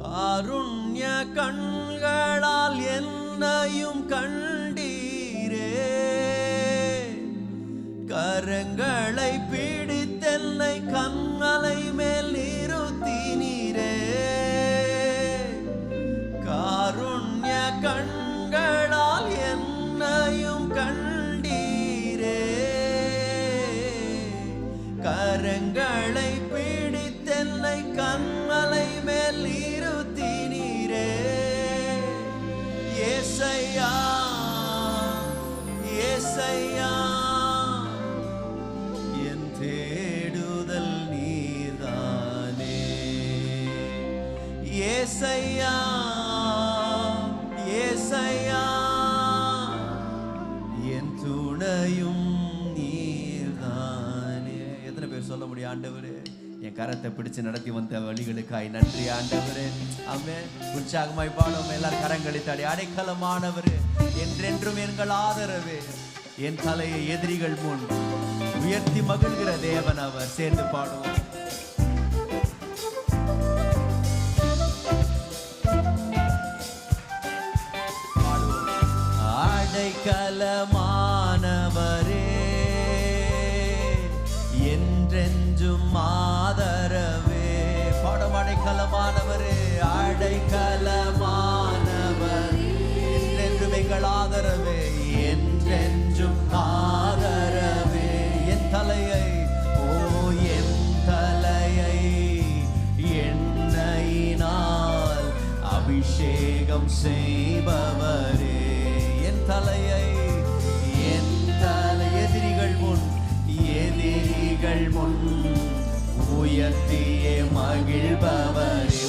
காருண்ய கண்களால் என்னையும் கண்டீரே, கரங்களை பிடித்தென்னை கண்மலை மேல் நிறுத்தினீரே. காருண்ய கண்களால் என்னையும் கண்டீரே, கரங்களை பிடித்தென்னை கண்மலை மேல் நிறுத்தினீரே. ஏசையா ஏசையா என் தேடுதல் நீர்தானே. ஏசையா ஏசையா என் துணையும் நீர்தானே. எத்தனை பேர் சொல்ல முடியும், ஆண்டவரே என் கரத்தை பிடிச்சு நடத்தி வந்த வழிகளுக்காய் நன்றி ஆண்டவரே. ஆமென். உற்சாகமாய் பாடும் எல்லாரும் கரங்களை தாடி. அடைக்கலமானவரே, என்றென்றும் எங்கள் ஆதரவே, என் தலையை எதிரிகள் முன் உயர்த்தி மகிழ்கிற தேவன் அவர். சேர்ந்து பாடுவோம். அடைக்கலமானவரே, என்றென்றும் ஆதரவே. பாடும். அடைக்கலமானவரே, அடைக்கலமானவர், என்றென்றும் எங்கள் ஆதரவே, என்றென்றும் ஆதரவே. என் தலையை என் தலையை எண்ணெயினால் அபிஷேகம் செய்பவரே. என் தலையை எதிரிகள் முன் உயர்த்தியே மகிழ்பவரே.